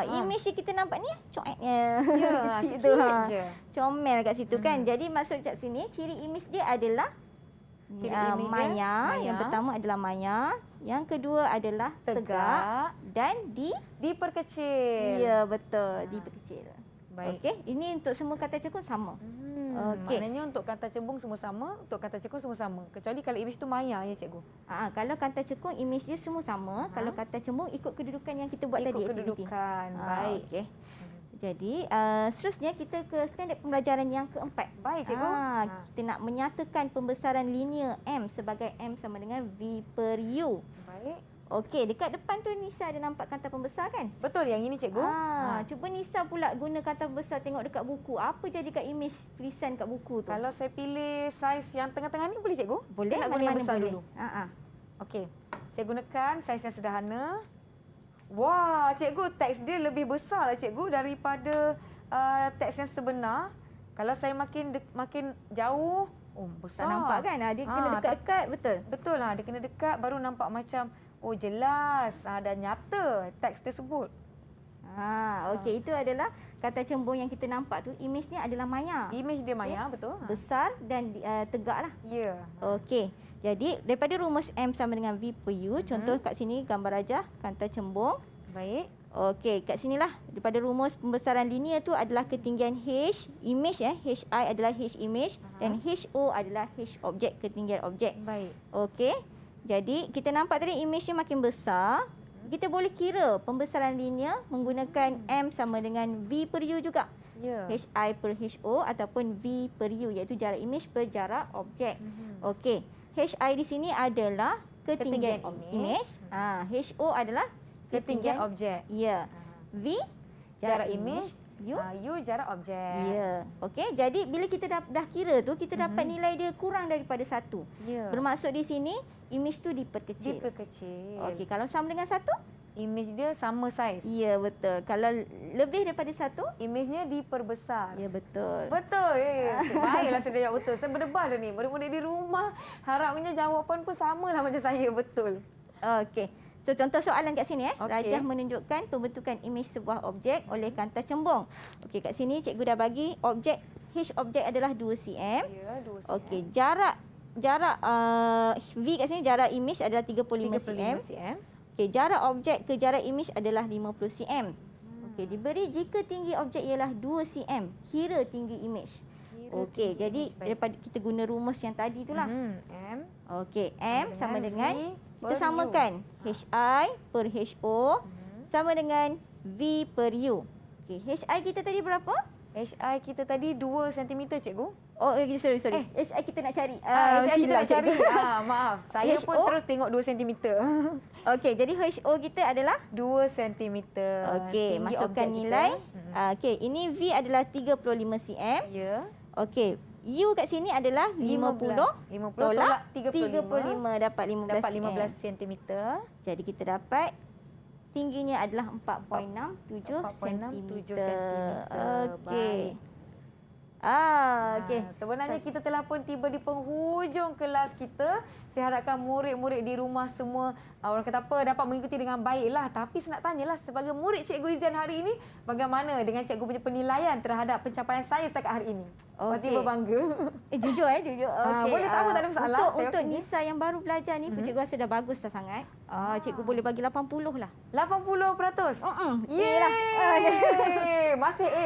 Imej yang kita nampak ni coeknya. Ya, Kecil sikit tu, je. comel kat situ kan. Jadi maksud kat sini ciri imej dia adalah Ciri imej dia, maya. maya. Yang pertama adalah maya, yang kedua adalah tegak dan Diperkecil. ya betul, diperkecil. Baik. Okey, ini untuk semua kata cekung sama. Okey. Maknanya untuk kata cembung semua sama, untuk kata cekung semua sama. Kecuali kalau imej tu maya ya cikgu. Kalau kata cekung imej dia semua sama, kalau kata cembung ikut kedudukan yang kita buat Ikut tadi aktiviti. kedudukan. Baik. Okey. Jadi seterusnya kita ke standard pembelajaran yang keempat. Baik cikgu. Kita nak menyatakan pembesaran linear M sebagai M sama dengan V per U. Baik. Okey, dekat depan tu Nisa ada nampak kata pembesar kan? Betul yang ini cikgu. Cuba Nisa pula guna kata besar tengok dekat buku. Apa jadi kat imej tulisan kat buku tu? Kalau saya pilih saiz yang tengah-tengah ni boleh cikgu? boleh, Kita nak guna yang mana-mana besar boleh. dulu. Okey. Saya gunakan saiz yang sederhana. Wah, cikgu, teks dia lebih besar lah cikgu daripada teks yang sebenar. Kalau saya makin jauh, besar. Tak nampak kan? Dia kena dekat-dekat, betul? Betul lah, dia kena dekat baru nampak macam jelas dan nyata teks tersebut. Okey, itu adalah kata cembung yang kita nampak tu. Imej ni adalah maya. Imej dia maya, betul. Besar dan tegak lah. Ya. Okey. Jadi daripada rumus M sama dengan V per U, contoh kat sini gambar rajah kanta cembung. Baik. Okey, kat sinilah daripada rumus pembesaran linear tu adalah ketinggian H, image HI adalah H image dan HO adalah H objek, ketinggian objek. Baik. Okey. Jadi kita nampak tadi image dia makin besar. Kita boleh kira pembesaran linear menggunakan M sama dengan V per U juga. Ya. HI per HO ataupun V per U iaitu jarak image per jarak objek. Okey. HI di sini adalah ketinggian image. HO adalah Ketinggian objek. Ya. V Jarak imej. U. U jarak objek. Ya. Okey, jadi bila kita dah kira tu, kita dapat nilai dia kurang daripada 1. Ya. Bermaksud di sini imej tu diperkecil. Diperkecil. Okey, kalau sama dengan 1? Imej dia sama saiz. Ya, betul. Kalau lebih daripada 1? Imejnya diperbesar. Ya, betul. Betul. Baiklah saya jawab betul. Saya berdebar dah ni. Murid-murid di rumah harapnya jawapan pun samalah macam saya. Betul. Okey. So, contoh soalan kat sini. Okey. Rajah menunjukkan pembentukan imej sebuah objek oleh kanta cembung. Okey, kat sini cikgu dah bagi objek H objek adalah 2 cm. Ya, 2 cm. Okey, jarak V kat sini jarak imej adalah 35 cm. Okey, jarak objek ke jarak imej adalah 50 cm. Okey, diberi jika tinggi objek ialah 2 cm, kira tinggi imej. Okey, jadi daripada kita guna rumus yang tadi itulah. M. Okey, M sama dengan V kita per samakan HI per HO sama dengan V per U. Okey, HI kita tadi berapa? HI kita tadi 2 cm cikgu. Oh, sorry. HI kita nak cari. HI kita silap nak cari. cikgu. Maaf. Saya HO? pun terus tengok 2 cm. Okey, jadi HO kita adalah 2 cm. okey, masukkan nilai. Okey, ini V adalah 35 cm. Ya. Okey, U kat sini adalah 50 tolak 35 dapat 15 Dapat cm. 15 cm. Jadi kita dapat tingginya adalah 4.67 4.67 cm. Okey. Okey. Sebenarnya kita telah pun tiba di penghujung kelas kita. Saya harapkan murid-murid di rumah semua orang kata apa dapat mengikuti dengan baiklah. Tapi saya nak tanyalah sebagai murid Cikgu Izian hari ini, bagaimana dengan cikgu punya penilaian terhadap pencapaian saya setakat hari ini? Tiba bangga. Jujur. Okey. Boleh tahu tak ada masalah. Untuk Nisa yang baru belajar ni, cikgu rasa dah bagus dah sangat. Cikgu boleh bagi 80 lah. 80%. Yeay. Masih A,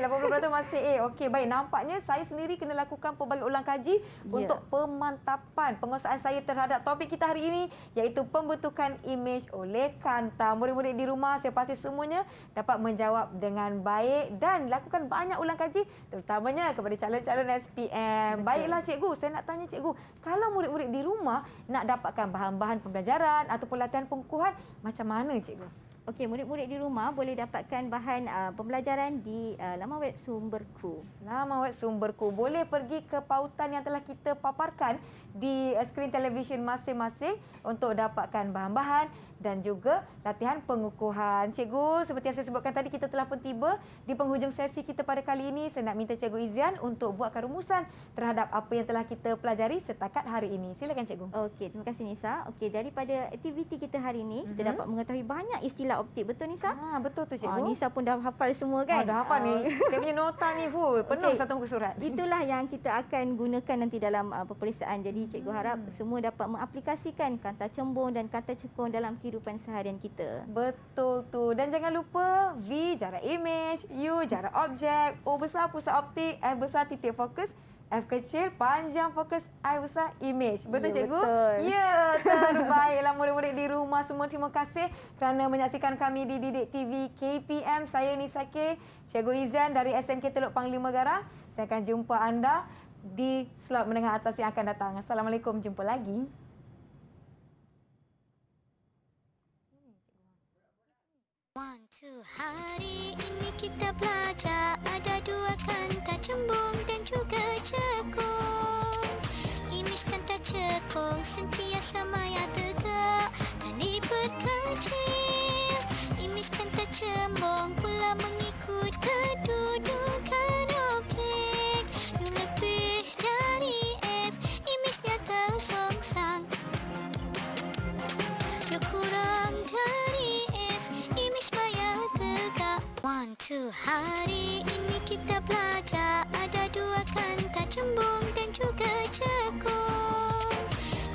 80% masih A. Okey, baik. Nampaknya saya sendiri kena lakukan pelbagai ulang kaji untuk pemantapan penguasaan saya terhadap topik kita hari ini, iaitu pembentukan imej oleh kanta. Murid-murid di rumah, saya pasti semuanya dapat menjawab dengan baik dan lakukan banyak ulang kaji, terutamanya kepada calon-calon SPM. Baiklah cikgu, saya nak tanya cikgu, kalau murid-murid di rumah nak dapatkan bahan-bahan pembelajaran ataupun latihan pengukuhan, macam mana cikgu? Okey, murid-murid di rumah boleh dapatkan bahan pembelajaran di laman web Sumberku. Laman web Sumberku. Boleh pergi ke pautan yang telah kita paparkan di skrin televisyen masing-masing untuk dapatkan bahan-bahan dan juga latihan pengukuhan. Cikgu, seperti yang saya sebutkan tadi, kita telah pun tiba di penghujung sesi kita pada kali ini. Saya nak minta Cikgu Izian untuk buatkan rumusan terhadap apa yang telah kita pelajari setakat hari ini. Silakan cikgu. Okey, terima kasih Nisa. Okey, daripada aktiviti kita hari ini, kita dapat mengetahui banyak istilah optik. Betul Nisa? Betul tu cikgu. Nisa pun dah hafal semua kan? Dah hafal ni. Saya punya nota ni full, penuh satu muka surat. Itulah yang kita akan gunakan nanti dalam peperiksaan. Jadi cikgu harap semua dapat mengaplikasikan kata cembung dan kata cekung dalam kehidupan seharian kita. Betul tu. Dan jangan lupa V jarak imej, U jarak objek, O besar pusat optik, F besar titik fokus, F kecil panjang fokus, I besar imej. Betul cikgu? Betul. Ya, terbaiklah murid-murid di rumah semua. Terima kasih kerana menyaksikan kami di Didik TV KPM. Saya Nisa K, Cikgu Izian dari SMK Teluk Panglima Garang. Saya akan jumpa anda di slot menengah atas yang akan datang. Assalamualaikum, jumpa lagi. One, two. Hari ini kita belajar ada dua kanta cembung dan juga cekung. Imej kanta cekung sentiasa maya tegak dan kecil. Imej kan tak cembung pula mengikut kedudukan objek. You lebih dari F, imejnya tersongsang. You kurang dari F, imej maya tegak. 1, 2, hari ini kita belajar ada dua kanta cembung dan juga cekung.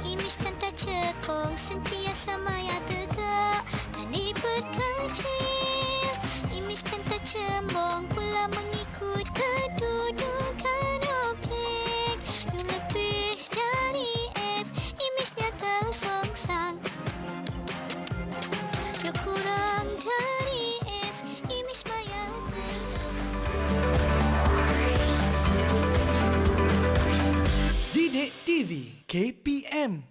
Imej kanta cekung sentiasa maya tegak dan diperkecil. Imej kanta cembung pula mengikut kedudukan objek. You lebih dari F, imejnya tersongsang. You kurang dari F, imej maya Didik TV KPM